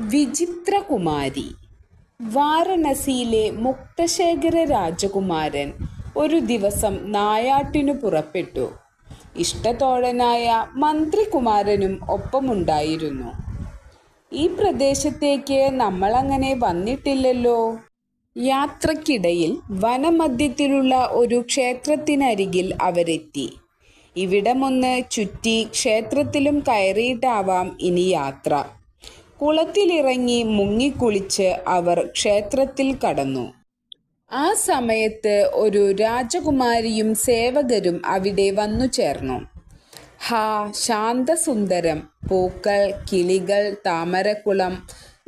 വിചിത്രകുമാരി. വാരണസിയിലെ മുക്തശേഖര രാജകുമാരൻ ഒരു ദിവസം നായാട്ടിനു പുറപ്പെട്ടു. ഇഷ്ടത്തോഴനായ മന്ത്രികുമാരനും ഒപ്പമുണ്ടായിരുന്നു. ഈ പ്രദേശത്തേക്ക് നമ്മളങ്ങനെ വന്നിട്ടില്ലല്ലോ. യാത്രക്കിടയിൽ വനമധ്യത്തിലുള്ള ഒരു ക്ഷേത്രത്തിനരികിൽ അവരെത്തി. ഇവിടമൊന്ന് ചുറ്റി ക്ഷേത്രത്തിലും കയറിയിട്ടാവാം ഇനി യാത്ര. കുളത്തിലിറങ്ങി മുങ്ങിക്കുളിച്ച് അവർ ക്ഷേത്രത്തിൽ കടന്നു. ആ സമയത്ത് ഒരു രാജകുമാരിയും സേവകരും അവിടെ വന്നു ചേർന്നു. ഹാ, ശാന്തസുന്ദരം! പൂക്കൾ, കിളികൾ, താമരക്കുളം.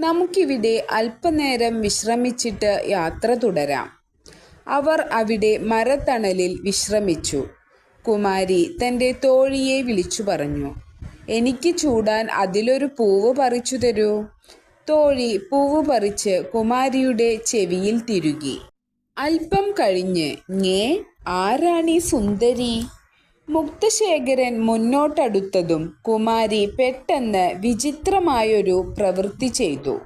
നമുക്കിവിടെ അല്പനേരം വിശ്രമിച്ചിട്ട് യാത്ര തുടരാം. അവർ അവിടെ മരത്തണലിൽ വിശ്രമിച്ചു. കുമാരി തൻ്റെ തോഴിയെ വിളിച്ചു പറഞ്ഞു, എനിക്ക് ചൂടാൻ അതിലൊരു പൂവ് പറിച്ചു തരൂ. തോഴി പൂവ് പറിച്ച് കുമാരിയുടെ ചെവിയിൽ തിരുകി. അല്പം കഴിഞ്ഞ്, ഞേ, ആരാണീ സുന്ദരി? മുക്തശേഖരൻ മുന്നോട്ടടുത്തതും കുമാരി പെട്ടെന്ന് വിചിത്രമായൊരു പ്രവൃത്തി ചെയ്തു.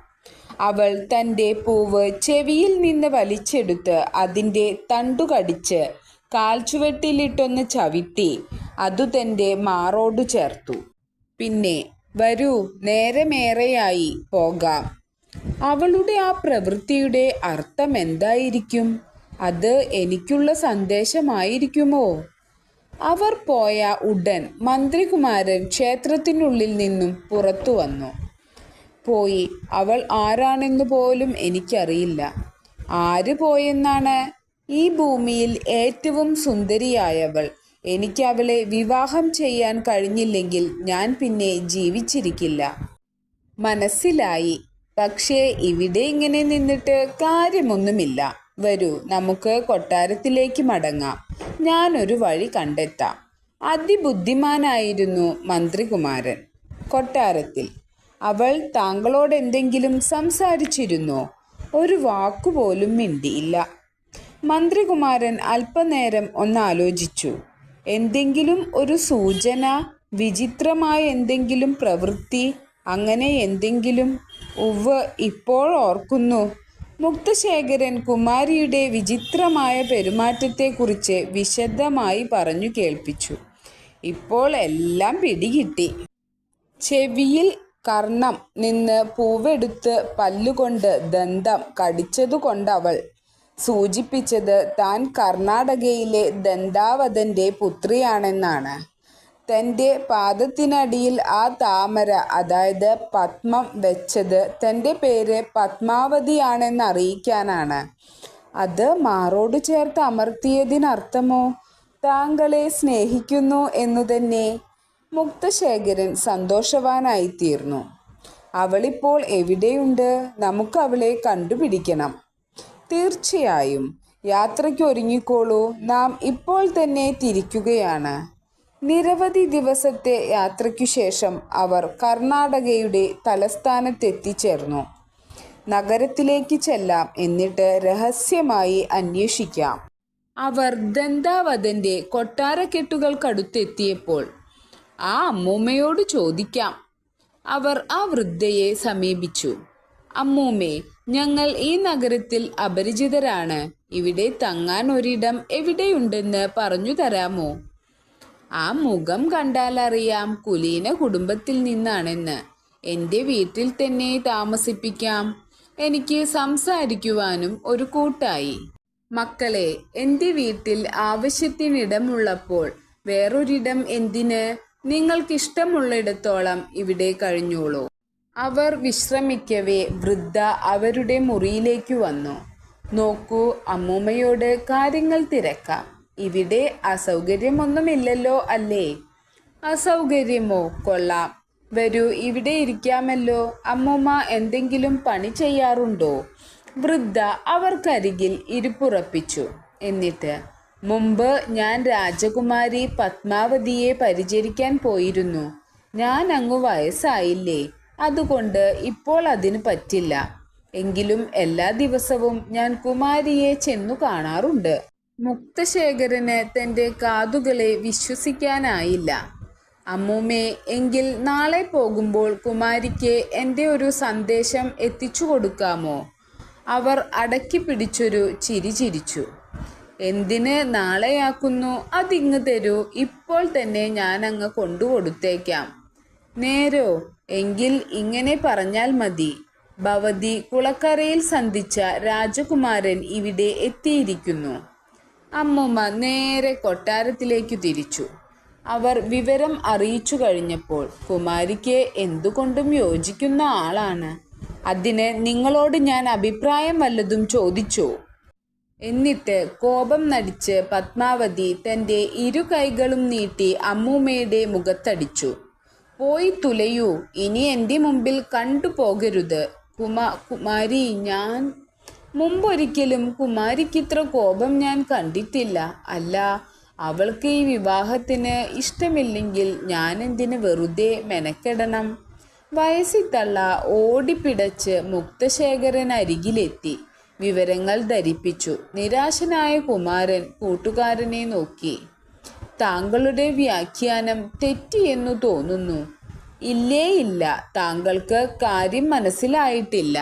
അവൾ തൻ്റെ പൂവ് ചെവിയിൽ നിന്ന് വലിച്ചെടുത്ത് അതിൻ്റെ തണ്ടു കടിച്ച് കാൽച്ചുവട്ടിലിട്ടൊന്ന് ചവിട്ടി അതു തൻ്റെ മാറോടു ചേർത്തു. പിന്നെ, വരൂ, നേരമേറെയായി, പോകാം. അവളുടെ ആ പ്രവൃത്തിയുടെ അർത്ഥം എന്തായിരിക്കും? അത് എനിക്കുള്ള സന്ദേശമായിരിക്കുമോ? അവർ പോയ ഉടൻ മന്ത്രികുമാരൻ ക്ഷേത്രത്തിനുള്ളിൽ നിന്നും പുറത്തു വന്നു. പോയി. അവൾ ആരാണെന്ന് പോലും എനിക്കറിയില്ല. ആര് പോയെന്നാണ്? ഈ ഭൂമിയിൽ ഏറ്റവും സുന്ദരിയായവൾ. എനിക്ക് അവളെ വിവാഹം ചെയ്യാൻ കഴിഞ്ഞില്ലെങ്കിൽ ഞാൻ പിന്നെ ജീവിച്ചിരിക്കില്ല. മനസ്സിലായി. പക്ഷേ ഇവിടെ ഇങ്ങനെ നിന്നിട്ട് കാര്യമൊന്നുമില്ല. വരൂ, നമുക്ക് കൊട്ടാരത്തിലേക്ക് മടങ്ങാം. ഞാനൊരു വഴി കണ്ടെത്താം. അതിബുദ്ധിമാനായിരുന്നു മന്ത്രികുമാരൻ. കൊട്ടാരത്തിൽ അവൾ താങ്കളോടെന്തെങ്കിലും സംസാരിച്ചിരുന്നോ? ഒരു വാക്കുപോലും മിണ്ടിയില്ല. മന്ത്രികുമാരൻ അല്പനേരം ഒന്നാലോചിച്ചു. എന്തെങ്കിലും ഒരു സൂചന, വിചിത്രമായ എന്തെങ്കിലും പ്രവൃത്തി, അങ്ങനെ എന്തെങ്കിലും? ഉവ്വ്, ഇപ്പോൾ ഓർക്കുന്നു. മുക്തശേഖരൻ കുമാരിയുടെ വിചിത്രമായ പെരുമാറ്റത്തെക്കുറിച്ച് വിശദമായി പറഞ്ഞു കേൾപ്പിച്ചു. ഇപ്പോൾ എല്ലാം പിടികിട്ടി. ചെവിയിൽ കർണം നിന്ന് പൂവെടുത്ത് പല്ലുകൊണ്ട് ദന്തം കടിച്ചതുകൊണ്ടവൾ സൂചിപ്പിച്ചത് താൻ കർണാടകയിലെ ദന്താവതൻ്റെ പുത്രിയാണെന്നാണ്. തൻ്റെ പാദത്തിനടിയിൽ ആ താമര, അതായത് പത്മം, വെച്ചത് തൻ്റെ പേര് പത്മാവതിയാണെന്നറിയിക്കാനാണ്. അത് മാറോട് ചേർത്ത് അമർത്തിയതിനർത്ഥമോ താങ്കളെ സ്നേഹിക്കുന്നു എന്നു തന്നെ. മുക്തശേഖരൻ സന്തോഷവാനായിത്തീർന്നു. അവളിപ്പോൾ എവിടെയുണ്ട്? നമുക്ക് അവളെ കണ്ടുപിടിക്കണം. തീർച്ചയായും. യാത്രയ്ക്ക് ഒരുങ്ങിക്കോളൂ. നാം ഇപ്പോൾ തന്നെ തിരിക്കുകയാണ്. നിരവധി ദിവസത്തെ യാത്രയ്ക്കു ശേഷം അവർ കർണാടകയുടെ തലസ്ഥാനത്തെത്തിച്ചേർന്നു. നഗരത്തിലേക്ക് ചെല്ലാം, എന്നിട്ട് രഹസ്യമായി അന്വേഷിക്കാം. അവർ ദന്താവതൻ്റെ കൊട്ടാരക്കെട്ടുകൾക്കടുത്തെത്തിയപ്പോൾ ആ അമ്മൂമ്മയോട് ചോദിക്കാം. അവർ ആ വൃദ്ധയെ സമീപിച്ചു. അമ്മൂമ്മേ, ഞങ്ങൾ ഈ നഗരത്തിൽ അപരിചിതരാണ്. ഇവിടെ തങ്ങാൻ ഒരിടം എവിടെയുണ്ടെന്ന് പറഞ്ഞു തരാമോ? ആ മുഖം കണ്ടാലറിയാം കുലീന കുടുംബത്തിൽ നിന്നാണെന്ന്. എൻ്റെ വീട്ടിൽ തന്നെ താമസിപ്പിക്കാം. എനിക്ക് സംസാരിക്കുവാനും ഒരു കൂട്ടായി. മക്കളെ, എൻ്റെ വീട്ടിൽ ആവശ്യത്തിനിടമുള്ളപ്പോൾ വേറൊരിടം എന്തിന്? നിങ്ങൾക്കിഷ്ടമുള്ളിടത്തോളം ഇവിടെ കഴിഞ്ഞോളൂ. അവർ വിശ്രമിക്കവേ വൃദ്ധ അവരുടെ മുറിയിലേക്ക് വന്നു. നോക്കൂ, അമ്മൂമ്മയോട് കാര്യങ്ങൾ തിരക്കാം. ഇവിടെ അസൗകര്യമൊന്നുമില്ലല്ലോ അല്ലേ? അസൗകര്യമോ? കൊള്ളാം. വരൂ, ഇവിടെ ഇരിക്കാമല്ലോ. അമ്മൂമ്മ എന്തെങ്കിലും പണി ചെയ്യാറുണ്ടോ? വൃദ്ധ അവർക്കരികിൽ ഇരിപ്പുറപ്പിച്ചു. എന്നിട്ട്, മുമ്പ് ഞാൻ രാജകുമാരി പത്മാവതിയെ പരിചരിക്കാൻ പോയിരുന്നു. ഞാൻ അങ്ങ് വയസ്സായില്ലേ, അതുകൊണ്ട് ഇപ്പോൾ അതിന് പറ്റില്ല. എങ്കിലും എല്ലാ ദിവസവും ഞാൻ കുമാരിയെ ചെന്നു കാണാറുണ്ട്. മുക്തശേഖരന് തൻ്റെ കാതുകളെ വിശ്വസിക്കാനായില്ല. അമ്മൂമ്മേ, എങ്കിൽ നാളെ പോകുമ്പോൾ കുമാരിക്ക് എൻ്റെ ഒരു സന്ദേശം എത്തിച്ചു കൊടുക്കാമോ? അവർ അടക്കി പിടിച്ചൊരു ചിരി ചിരിച്ചു. എന്തിന് നാളെയാക്കുന്നു? അതിങ്ങ് തരൂ, ഇപ്പോൾ തന്നെ ഞാനങ്ങ് കൊണ്ടുകൊടുത്തേക്കാം. നേരോ? എങ്കിൽ ഇങ്ങനെ പറഞ്ഞാൽ മതി. ഭവതി കുളക്കരയിൽ സന്ധിച്ച രാജകുമാരൻ ഇവിടെ എത്തിയിരിക്കുന്നു. അമ്മൂമ്മ നേരെ കൊട്ടാരത്തിലേക്കു തിരിച്ചു. അവർ വിവരം അറിയിച്ചു കഴിഞ്ഞപ്പോൾ, കുമാരിക്ക് എന്തുകൊണ്ടും യോജിക്കുന്ന ആളാണ്. അതിന് നിങ്ങളോട് ഞാൻ അഭിപ്രായം വല്ലതും ചോദിച്ചോ? എന്നിട്ട് കോപം നടിച്ച് പത്മാവതി തൻ്റെ ഇരു കൈകളും നീട്ടി അമ്മൂമ്മയുടെ മുഖത്തടിച്ചു. പോയി തുലയൂ, ഇനി എൻ്റെ മുമ്പിൽ കണ്ടുപോകരുത്. കുമാരി, ഞാൻ മുമ്പൊരിക്കലും കുമാരിക്കിത്ര കോപം ഞാൻ കണ്ടിട്ടില്ല. അല്ല, അവൾക്ക് ഈ വിവാഹത്തിന് ഇഷ്ടമില്ലെങ്കിൽ ഞാനെന്തിന് വെറുതെ മെനക്കെടണം? വയസ്സിത്തള്ള ഓടിപ്പിടച്ച് മുക്തശേഖരനരികിലെത്തി വിവരങ്ങൾ ധരിപ്പിച്ചു. നിരാശനായ കുമാരൻ കൂട്ടുകാരനെ നോക്കി. താങ്കളുടെ വ്യാഖ്യാനം തെറ്റിയെന്നു തോന്നുന്നു. ഇല്ലേ ഇല്ല, താങ്കൾക്ക് കാര്യം മനസ്സിലായിട്ടില്ല.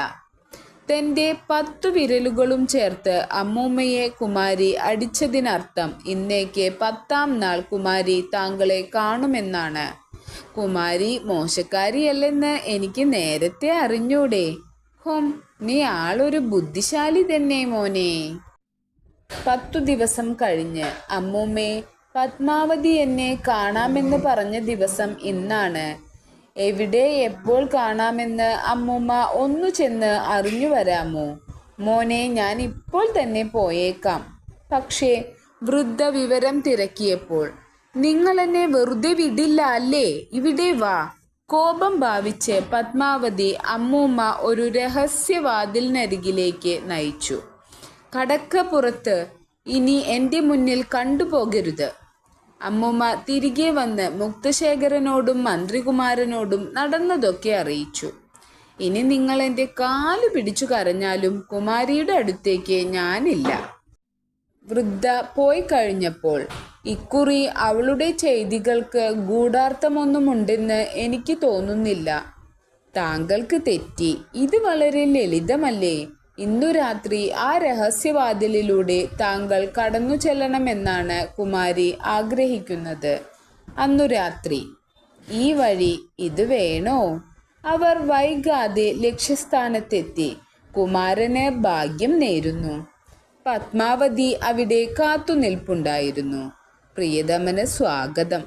തൻ്റെ 10 വിരലുകളും ചേർത്ത് അമ്മൂമ്മയെ കുമാരി അടിച്ചതിനർത്ഥം ഇന്നേക്ക് 10ാം നാൾ കുമാരി താങ്കളെ കാണുമെന്നാണ്. കുമാരി മോശക്കാരിയല്ലെന്ന് എനിക്ക് നേരത്തെ അറിഞ്ഞൂടെ? ഹോം, നീ ആളൊരു ബുദ്ധിശാലി തന്നെ മോനെ. 10 ദിവസം കഴിഞ്ഞ്. അമ്മൂമ്മേ, പത്മാവതി എന്നെ കാണാമെന്ന് പറഞ്ഞ ദിവസം ഇന്നാണ്. എവിടെ എപ്പോൾ കാണാമെന്ന് അമ്മൂമ്മ ഒന്നു ചെന്ന് അറിഞ്ഞു വരാമോ? മോനെ, ഞാൻ ഇപ്പോൾ തന്നെ പോയേക്കാം. പക്ഷേ വൃദ്ധ വിവരം തിരക്കിയപ്പോൾ, നിങ്ങൾ എന്നെ വെറുതെ വിടില്ല അല്ലേ? ഇവിടെ വാ. കോപം ഭാവിച്ച് പത്മാവതി അമ്മൂമ്മ ഒരു രഹസ്യവാതിലിനരികിലേക്ക് നയിച്ചു. കടക്ക പുറത്ത്, ഇനി എൻ്റെ മുന്നിൽ കണ്ടുപോകരുത്. അമ്മൂമ്മ തിരികെ വന്ന് മുക്തശേഖരനോടും മന്ത്രികുമാരനോടും നടന്നതൊക്കെ അറിയിച്ചു. ഇനി നിങ്ങൾ എൻ്റെ കാല് പിടിച്ചു കരഞ്ഞാലും കുമാരിയുടെ അടുത്തേക്ക് ഞാനില്ല. വൃദ്ധ പോയി കഴിഞ്ഞപ്പോൾ, ഇക്കുറി അവളുടെ ചെയ്തികൾക്ക് ഗൂഢാർത്ഥമൊന്നുമുണ്ടെന്ന് എനിക്ക് തോന്നുന്നില്ല. താങ്കൾക്ക് തെറ്റി. ഇത് വളരെ ലളിതമല്ലേ? ഇന്നു രാത്രി ആ രഹസ്യവാതിലിലൂടെ താങ്കൾ കടന്നു ചെല്ലണമെന്നാണ് കുമാരി ആഗ്രഹിക്കുന്നത്. അന്നു രാത്രി ഈ വഴി ഇത് വേണോ? അവർ വൈകാതെ ലക്ഷ്യസ്ഥാനത്തെത്തി. കുമാരന് ഭാഗ്യം നേരുന്നു. പത്മാവതി അവിടെ കാത്തുനിൽപ്പുണ്ടായിരുന്നു. പ്രിയതമന് സ്വാഗതം.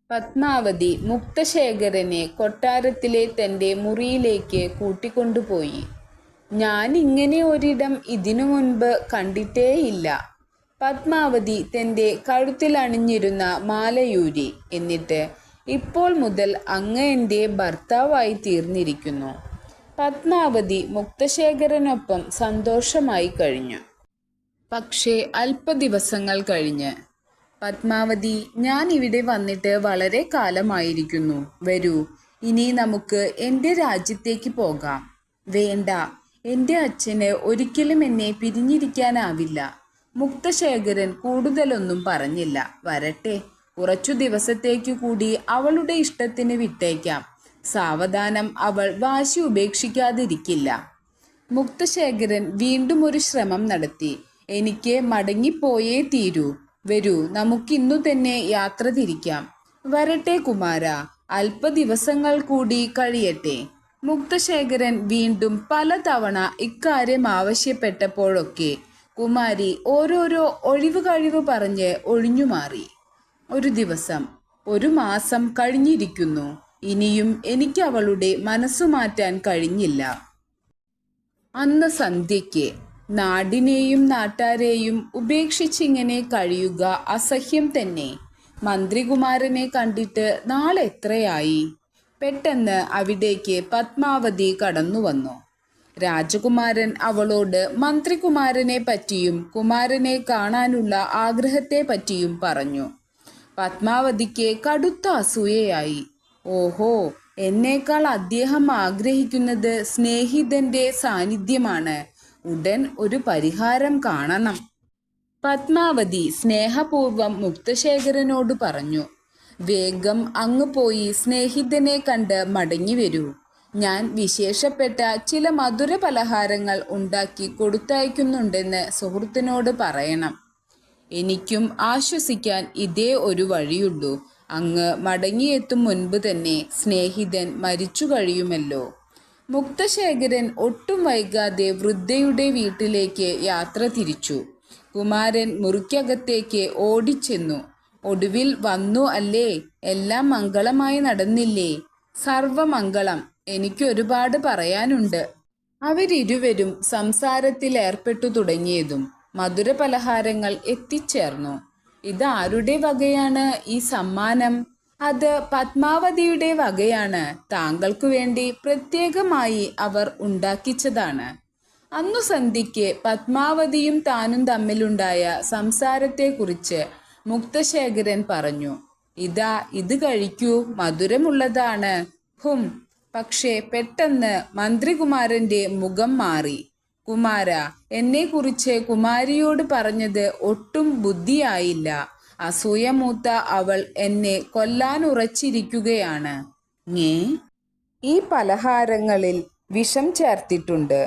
പത്മാവതി മുക്തശേഖരനെ കൊട്ടാരത്തിലെ തൻ്റെ മുറിയിലേക്ക് കൂട്ടിക്കൊണ്ടുപോയി. ഞാൻ ഇങ്ങനെ ഒരിടം ഇതിനു മുൻപ് കണ്ടിട്ടേയില്ല. പത്മാവതി തൻ്റെ കഴുത്തിൽ അണിഞ്ഞിരുന്ന മാലയൂരി. എന്നിട്ട്, ഇപ്പോൾ മുതൽ അങ്ങ് എൻ്റെ ഭർത്താവായി തീർന്നിരിക്കുന്നു. പത്മാവതി മുക്തശേഖരനൊപ്പം സന്തോഷമായി കഴിഞ്ഞു. പക്ഷേ അല്പദിവസങ്ങൾ കഴിഞ്ഞ്, പത്മാവതി, ഞാൻ ഇവിടെ വന്നിട്ട് വളരെ കാലമായിരിക്കുന്നു. വരൂ, ഇനി നമുക്ക് എൻ്റെ രാജ്യത്തേക്ക് പോകാം. വേണ്ട, എൻ്റെ അച്ഛന് ഒരിക്കലും എന്നെ പിരിഞ്ഞിരിക്കാനാവില്ല. മുക്തശേഖരൻ കൂടുതലൊന്നും പറഞ്ഞില്ല. വരട്ടെ, കുറച്ചു ദിവസത്തേക്കു കൂടി അവളുടെ ഇഷ്ടത്തിന് വിട്ടേക്കാം. സാവധാനം അവൾ വാശി ഉപേക്ഷിക്കാതിരിക്കില്ല. മുക്തശേഖരൻ വീണ്ടും ഒരു ശ്രമം നടത്തി. എനിക്ക് മടങ്ങിപ്പോയേ തീരൂ. വരൂ, നമുക്കിന്നു തന്നെ യാത്ര തിരിക്കാം. വരട്ടെ കുമാര, അല്പദിവസങ്ങൾ കൂടി കഴിയട്ടെ. മുക്തശേഖരൻ വീണ്ടും പലതവണ ഇക്കാര്യം ആവശ്യപ്പെട്ടപ്പോഴൊക്കെ കുമാരി ഓരോരോ ഒഴിവ് കഴിവ് പറഞ്ഞ് ഒഴിഞ്ഞുമാറി. ഒരു ദിവസം, 1 മാസം കഴിഞ്ഞിരിക്കുന്നു. ഇനിയും എനിക്ക് അവളുടെ മനസ്സു മാറ്റാൻ കഴിഞ്ഞില്ല. അന്ന് സന്ധ്യയ്ക്ക്, നാടിനെയും നാട്ടാരെയും ഉപേക്ഷിച്ചിങ്ങനെ കഴിയുക അസഹ്യം തന്നെ. മന്ത്രികുമാരനെ കണ്ടിട്ട് നാളെത്രയായി? പെട്ടെന്ന് അവിടേക്ക് പത്മാവതി കടന്നു വന്നു. രാജകുമാരൻ അവളോട് മന്ത്രികുമാരനെ പറ്റിയും കുമാരനെ കാണാനുള്ള ആഗ്രഹത്തെ പറ്റിയും പറഞ്ഞു. പത്മാവതിക്ക് കടുത്ത അസൂയയായി. ഓഹോ, എന്നേക്കാൾ അദ്ദേഹം ആഗ്രഹിക്കുന്നത് സ്നേഹിതന്റെ സാന്നിധ്യമാണ്. ഉടൻ ഒരു പരിഹാരം കാണണം. പത്മാവതി സ്നേഹപൂർവം മുക്തശേഖരനോട് പറഞ്ഞു. വേഗം അങ്ങ് പോയി സ്നേഹിതനെ കണ്ട് മടങ്ങി വരൂ. ഞാൻ വിശേഷപ്പെട്ട ചില മധുര പലഹാരങ്ങൾ ഉണ്ടാക്കി കൊടുത്തയക്കുന്നുണ്ടെന്ന് സുഹൃത്തിനോട് പറയണം. എനിക്കും ആശ്വസിക്കാൻ ഇതേ ഒരു വഴിയുള്ളൂ. അങ്ങ് മടങ്ങിയെത്തും മുൻപ് തന്നെ സ്നേഹിതൻ മരിച്ചു കഴിയുമല്ലോ. മുക്തശേഖരൻ ഒട്ടും വൈകാതെ വൃദ്ധയുടെ വീട്ടിലേക്ക് യാത്ര തിരിച്ചു. കുമാരൻ മുറിക്കകത്തേക്ക് ഓടിച്ചെന്നു. ഒടുവിൽ വന്നു അല്ലേ? എല്ലാം മംഗളമായി നടന്നില്ലേ? സർവമംഗളം. എനിക്ക് ഒരുപാട് പറയാനുണ്ട്. അവരിരുവരും സംസാരത്തിലേർപ്പെട്ടു തുടങ്ങിയതും മധുര പലഹാരങ്ങൾ എത്തിച്ചേർന്നു. ഇതാരുടെ വകയാണ് ഈ സമ്മാനം? അത് പത്മാവതിയുടെ വകയാണ്. താങ്കൾക്കു വേണ്ടി പ്രത്യേകമായി അവർ ഉണ്ടാക്കിച്ചതാണ്. അന്നു സന്ധ്യയ്ക്ക് പത്മാവതിയും താനും തമ്മിലുണ്ടായ സംസാരത്തെക്കുറിച്ച് മുക്തശേഖരൻ പറഞ്ഞു. ഇതാ, ഇത് കഴിക്കൂ, മധുരമുള്ളതാണ്. പക്ഷേ പെട്ടെന്ന് മന്ത്രികുമാരന്റെ മുഖം മാറി. കുമാര, എന്നെക്കുറിച്ച് കുമാരിയോട് പറഞ്ഞത് ഒട്ടും ബുദ്ധിയായില്ല. അസൂയ മൂത്ത അവൾ എന്നെ കൊല്ലാനുറച്ചിരിക്കുകയാണ്. ഈ പലഹാരങ്ങളിൽ വിഷം ചേർത്തിട്ടുണ്ട്.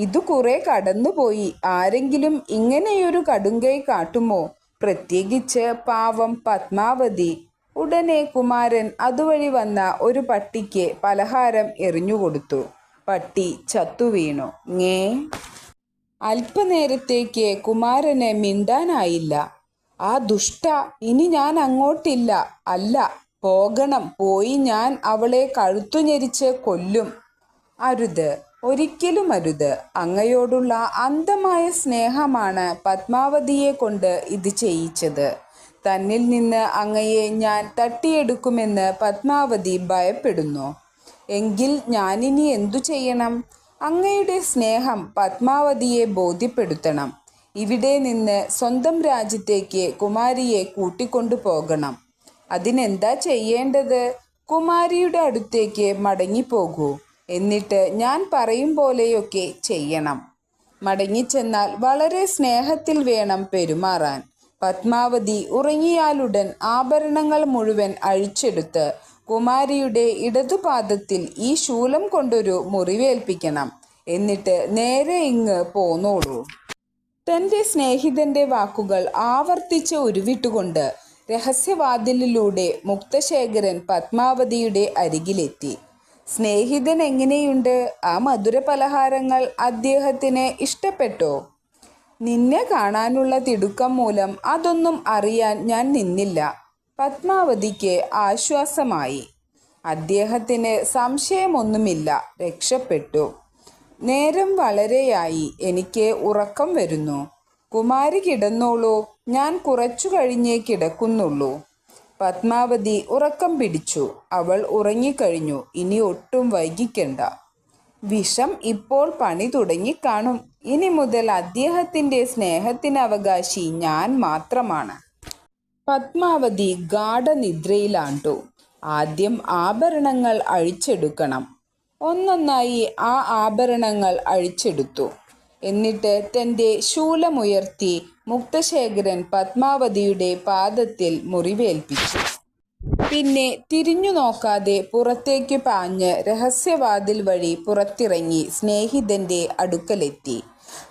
ഇതു കുറെ കടന്നുപോയി. ആരെങ്കിലും ഇങ്ങനെയൊരു കടുങ്കൈ കാട്ടുമോ? പ്രത്യേകിച്ച് പാവം പത്മാവതി. ഉടനെ കുമാരൻ അതുവഴി വന്ന ഒരു പട്ടിക്ക് പലഹാരം എറിഞ്ഞുകൊടുത്തു. പട്ടി ചത്തുവീണു. അല്പനേരത്തേക്ക് കുമാരന് മിണ്ടാനായില്ല. ആ ദുഷ്ട, ഇനി ഞാൻ അങ്ങോട്ടില്ല. അല്ല, പോകണം. പോയി ഞാൻ അവളെ കഴുത്തു ഞെരിച്ച് കൊല്ലും. അരുത്, ഒരിക്കലും അരുത്. അങ്ങയോടുള്ള അന്ധമായ സ്നേഹമാണ് പത്മാവതിയെ കൊണ്ട് ഇത് ചെയ്യിച്ചത്. തന്നിൽ നിന്ന് അങ്ങയെ ഞാൻ തട്ടിയെടുക്കുമെന്ന് പത്മാവതി ഭയപ്പെടുന്നു. എങ്കിൽ ഞാനിനി എന്തു ചെയ്യണം? അങ്ങയുടെ സ്നേഹം പത്മാവതിയെ ബോധ്യപ്പെടുത്തണം. ഇവിടെ നിന്ന് സ്വന്തം രാജ്യത്തേക്ക് കുമാരിയെ കൂട്ടിക്കൊണ്ടു പോകണം. അതിനെന്താ ചെയ്യേണ്ടത്? കുമാരിയുടെ അടുത്തേക്ക് മടങ്ങിപ്പോകൂ. എന്നിട്ട് ഞാൻ പറയും പോലെയൊക്കെ ചെയ്യണം. മടങ്ങിച്ചെന്നാൽ വളരെ സ്നേഹത്തിൽ വേണം പെരുമാറാൻ. പത്മാവതി ഉറങ്ങിയാലുടൻ ആഭരണങ്ങൾ മുഴുവൻ അഴിച്ചെടുത്ത് കുമാരിയുടെ ഇടതുപാദത്തിൽ ഈ ശൂലം കൊണ്ടൊരു മുറിവേൽപ്പിക്കണം. എന്നിട്ട് നേരെ ഇങ്ങ് പോന്നോളൂ. തൻ്റെ സ്നേഹിതന്റെ വാക്കുകൾ ആവർത്തിച്ച് ഉരുവിട്ടുകൊണ്ട് രഹസ്യവാതിലിലൂടെ മുക്തശേഖരൻ പത്മാവതിയുടെ അരികിലെത്തി. സ്നേഹിതൻ എങ്ങനെയുണ്ട്? ആ മധുര പലഹാരങ്ങൾ അദ്ദേഹത്തിന് ഇഷ്ടപ്പെട്ടോ? നിന്നെ കാണാനുള്ള തിടുക്കം മൂലം അതൊന്നും അറിയാൻ ഞാൻ നിന്നില്ല. പത്മാവതിക്ക് ആശ്വാസമായി. അദ്ദേഹത്തിന് സംശയമൊന്നുമില്ല, രക്ഷപ്പെട്ടു. നേരം വളരെയായി, എനിക്ക് ഉറക്കം വരുന്നു. കുമാരി കിടന്നോളൂ, ഞാൻ കുറച്ചു കഴിഞ്ഞേ കിടക്കുന്നുള്ളൂ. പത്മാവതി ഉറക്കം പിടിച്ചു. അവൾ ഉറങ്ങിക്കഴിഞ്ഞു. ഇനി ഒട്ടും വൈകിക്കണ്ട. വിഷം ഇപ്പോൾ പണി തുടങ്ങിക്കാണും. ഇനി മുതൽ അദ്ദേഹത്തിൻ്റെ സ്നേഹത്തിനവകാശി ഞാൻ മാത്രമാണ്. പത്മാവതി ഗാഢനിദ്രയിലാണ്ടു. ആദ്യം ആഭരണങ്ങൾ അഴിച്ചെടുക്കണം. ഒന്നൊന്നായി ആ ആഭരണങ്ങൾ അഴിച്ചെടുത്തു. എന്നിട്ട് തൻ്റെ ശൂലമുയർത്തി മുക്തശേഖരൻ പത്മാവതിയുടെ പാദത്തിൽ മുറിവേൽപ്പിച്ചു. പിന്നെ തിരിഞ്ഞു നോക്കാതെ പുറത്തേക്ക് പാഞ്ഞ് രഹസ്യവാതിൽ വഴി പുറത്തിറങ്ങി സ്നേഹിതന്റെ അടുക്കലെത്തി.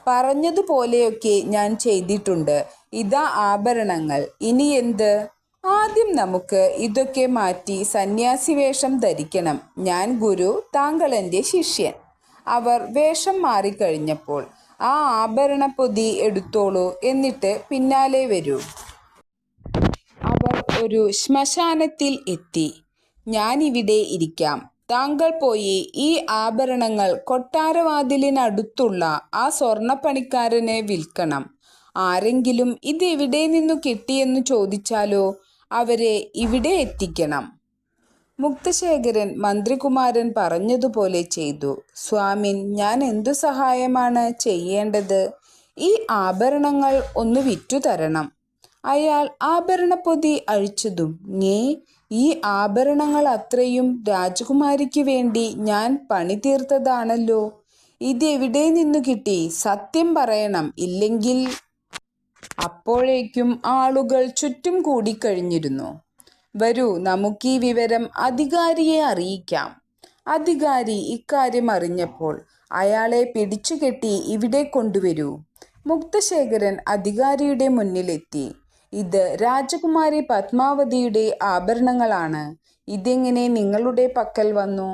പറഞ്ഞതുപോലെയൊക്കെ ഞാൻ ചെയ്തിട്ടുണ്ട്. ഇതാ ആഭരണങ്ങൾ. ഇനി എന്ത്? ആദ്യം നമുക്ക് ഇതൊക്കെ മാറ്റി സന്യാസി വേഷം ധരിക്കണം. ഞാൻ ഗുരു, താങ്കൾ എൻ്റെ ശിഷ്യൻ. അവർ വേഷം മാറിക്കഴിഞ്ഞപ്പോൾ ആ ആഭരണപ്പൊതി എടുത്തോളൂ, എന്നിട്ട് പിന്നാലെ വരൂ. അവർ ഒരു ശ്മശാനത്തിൽ എത്തി. ഞാനിവിടെ ഇരിക്കാം. താങ്കൾ പോയി ഈ ആഭരണങ്ങൾ കൊട്ടാരവാതിലിനടുത്തുള്ള ആ സ്വർണ്ണപ്പണിക്കാരനെ വിൽക്കണം. ആരെങ്കിലും ഇതെവിടെ നിന്നു കിട്ടിയെന്നു ചോദിച്ചാലോ? അവരെ ഇവിടെ എത്തിക്കണം. മുക്തശേഖരൻ മന്ത്രികുമാരൻ പറഞ്ഞതുപോലെ ചെയ്തു. സ്വാമിൻ, ഞാൻ എന്തു സഹായമാണ് ചെയ്യേണ്ടത്? ഈ ആഭരണങ്ങൾ ഒന്ന് വിറ്റു തരണം. അയാൾ ആഭരണപ്പൊതി അഴിച്ചതും, ഈ ആഭരണങ്ങൾ അത്രയും രാജകുമാരിക്ക് വേണ്ടി ഞാൻ പണി തീർത്തതാണല്ലോ. ഇതെവിടെ നിന്നു കിട്ടി? സത്യം പറയണം, ഇല്ലെങ്കിൽ. അപ്പോഴേക്കും ആളുകൾ ചുറ്റും കൂടിക്കഴിഞ്ഞിരുന്നു. വരൂ, നമുക്കീ വിവരം അധികാരിയെ അറിയിക്കാം. അധികാരി ഇക്കാര്യം അറിഞ്ഞപ്പോൾ അയാളെ പിടിച്ചുകെട്ടി ഇവിടെ കൊണ്ടുവരൂ. മുക്തശേഖരൻ അധികാരിയുടെ മുന്നിലെത്തി. ഇത് രാജകുമാരി പത്മാവതിയുടെ ആഭരണങ്ങളാണ്. ഇതെങ്ങനെ നിങ്ങളുടെ പക്കൽ വന്നു?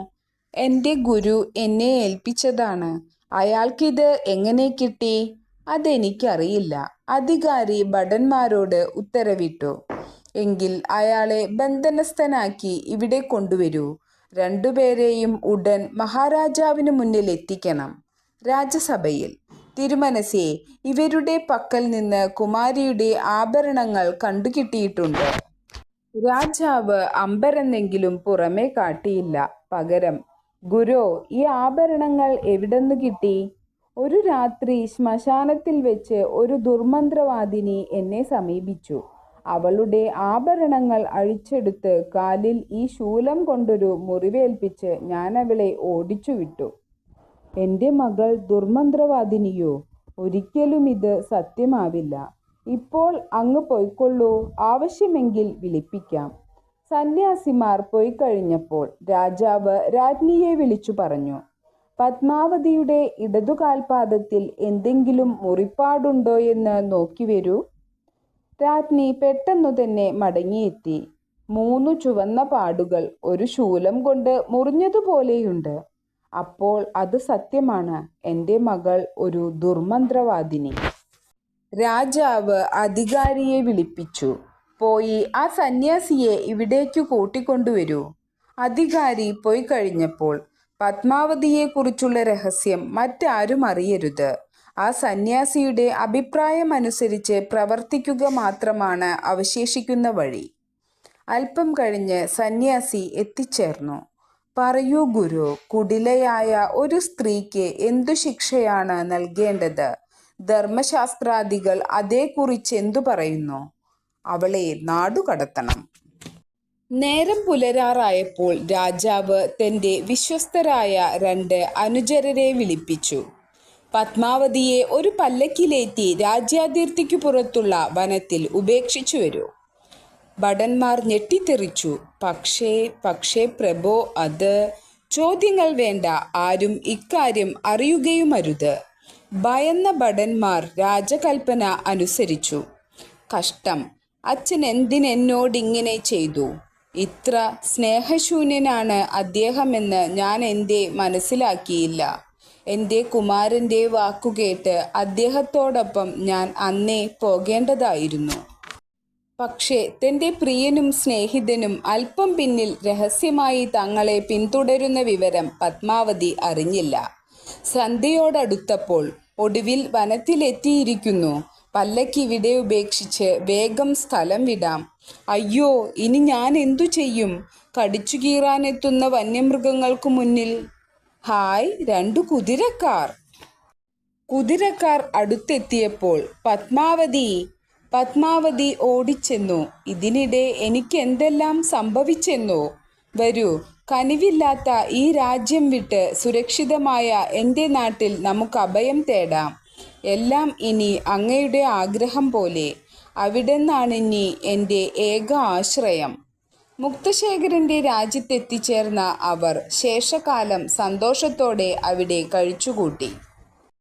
എൻ്റെ ഗുരു എന്നെ ഏൽപ്പിച്ചതാണ്. അയാൾക്കിത് എങ്ങനെ കിട്ടി? അതെനിക്കറിയില്ല. അധികാരി ഭടന്മാരോട് ഉത്തരവിട്ടു. എങ്കിൽ അയാളെ ബന്ധനസ്ഥനാക്കി ഇവിടെ കൊണ്ടുവരൂ. രണ്ടുപേരെയും ഉടൻ മഹാരാജാവിന് മുന്നിൽ എത്തിക്കണം. രാജസഭയിൽ, തിരുമനസേ, ഇവരുടെ പക്കൽ നിന്ന് കുമാരിയുടെ ആഭരണങ്ങൾ കണ്ടുകിട്ടിയിട്ടുണ്ട്. രാജാവ് അമ്പരന്നെങ്കിലും പുറമേ കാട്ടിയില്ല. പകരം, ഗുരോ, ഈ ആഭരണങ്ങൾ എവിടെന്നു കിട്ടി? ഒരു രാത്രി ശ്മശാനത്തിൽ വെച്ച് ഒരു ദുർമന്ത്രവാദിനി എന്നെ സമീപിച്ചു. അവളുടെ ആഭരണങ്ങൾ അഴിച്ചെടുത്ത് കാലിൽ ഈ ശൂലം കൊണ്ടൊരു മുറിവേൽപ്പിച്ച് ഞാൻ അവളെ ഓടിച്ചു വിട്ടു. എൻ്റെ മകൾ ദുർമന്ത്രവാദിനിയോ? ഒരിക്കലും ഇത് സത്യമാവില്ല. ഇപ്പോൾ അങ്ങ് പൊയ്ക്കൊള്ളൂ. ആവശ്യമെങ്കിൽ വിളിപ്പിക്കാം. സന്യാസിമാർ പോയിക്കഴിഞ്ഞപ്പോൾ രാജാവ് രാജ്ഞിയെ വിളിച്ചു പറഞ്ഞു, പത്മാവതിയുടെ ഇടതുകാൽപാദത്തിൽ എന്തെങ്കിലും മുറിപ്പാടുണ്ടോയെന്ന് നോക്കിവരൂ. രാജ്ഞി പെട്ടെന്നു തന്നെ മടങ്ങിയെത്തി. 3 ചുവന്ന പാടുകൾ ഒരു ശൂലം കൊണ്ട് മുറിഞ്ഞതുപോലെയുണ്ട്. അപ്പോൾ അത് സത്യമാണ്. എൻ്റെ മകൾ ഒരു ദുർമന്ത്രവാദിനി. രാജാവ് അധികാരിയെ വിളിപ്പിച്ചു. പോയി ആ സന്യാസിയെ ഇവിടേക്കു കൂട്ടിക്കൊണ്ടുവരൂ. അധികാരി പോയി കഴിഞ്ഞപ്പോൾ പത്മാവതിയെക്കുറിച്ചുള്ള രഹസ്യം മറ്റാരും അറിയരുത്. ആ സന്യാസിയുടെ അഭിപ്രായമനുസരിച്ച് പ്രവർത്തിക്കുക മാത്രമാണ് അവശേഷിക്കുന്ന വഴി. അല്പം കഴിഞ്ഞ് സന്യാസി എത്തിച്ചേർന്നു. പറയൂ ഗുരു, കുടിലയായ ഒരു സ്ത്രീക്ക് എന്തു ശിക്ഷയാണ് നൽകേണ്ടത്? ധർമ്മശാസ്ത്രാദികൾ അതേക്കുറിച്ചെന്തു പറയുന്നു? അവളെ നാടുകടത്തണം. നേരം പുലരാറായപ്പോൾ രാജാവ് തൻ്റെ വിശ്വസ്തരായ 2 അനുചരരെ വിളിപ്പിച്ചു. പത്മാവതിയെ ഒരു പല്ലക്കിലേറ്റി രാജ്യാതിർത്തിക്കു പുറത്തുള്ള വനത്തിൽ ഉപേക്ഷിച്ചു വരൂ. ഭടന്മാർ ഞെട്ടിത്തെറിച്ചു. പക്ഷേ പ്രഭോ, അത്... ചോദ്യങ്ങൾ വേണ്ട. ആരും ഇക്കാര്യം അറിയുകയുമരുത്. ഭയന്ന ഭടന്മാർ രാജകൽപ്പന അനുസരിച്ചു. കഷ്ടം, അച്ഛൻ എന്തിനെന്നോടിങ്ങനെ ചെയ്തു? ഇത്ര സ്നേഹശൂന്യനാണ് അദ്ദേഹമെന്ന് ഞാൻ എന്തേ മനസ്സിലാക്കിയില്ല. എൻ്റെ കുമാരൻ്റെ വാക്കുകേട്ട് അദ്ദേഹത്തോടൊപ്പം ഞാൻ അന്നേ പോകേണ്ടതായിരുന്നു. പക്ഷേ തൻ്റെ പ്രിയനും സ്നേഹിതനും അല്പം പിന്നിൽ രഹസ്യമായി തങ്ങളെ പിന്തുടരുന്ന വിവരം പത്മാവതി അറിഞ്ഞില്ല. സന്ധ്യയോടടുത്തപ്പോൾ ഒടുവിൽ വനത്തിലെത്തിയിരിക്കുന്നു. പല്ലക്കിവിടെ ഉപേക്ഷിച്ച് വേഗം സ്ഥലം വിടാം. അയ്യോ, ഇനി ഞാൻ എന്തു ചെയ്യും? കടിച്ചു കീറാനെത്തുന്ന വന്യമൃഗങ്ങൾക്കു മുന്നിൽ. ഹായ്, 2 കുതിരക്കാർ. കുതിരക്കാർ അടുത്തെത്തിയപ്പോൾ പത്മാവതി ഓടിച്ചെന്നു. ഇതിനിടെ എനിക്ക് എന്തെല്ലാം സംഭവിച്ചെന്നോ? വരൂ, കനിവില്ലാത്ത ഈ രാജ്യം വിട്ട് സുരക്ഷിതമായ എൻ്റെ നാട്ടിൽ നമുക്ക് അഭയം തേടാം. എല്ലാം ഇനി അങ്ങയുടെ ആഗ്രഹം പോലെ. അവിടെന്നാണിനി എൻ്റെ ഏക ആശ്രയം. മുക്തശേഖരൻ്റെ രാജ്യത്തെത്തിച്ചേർന്ന അവർ ശേഷകാലം സന്തോഷത്തോടെ അവിടെ കഴിച്ചുകൂട്ടി.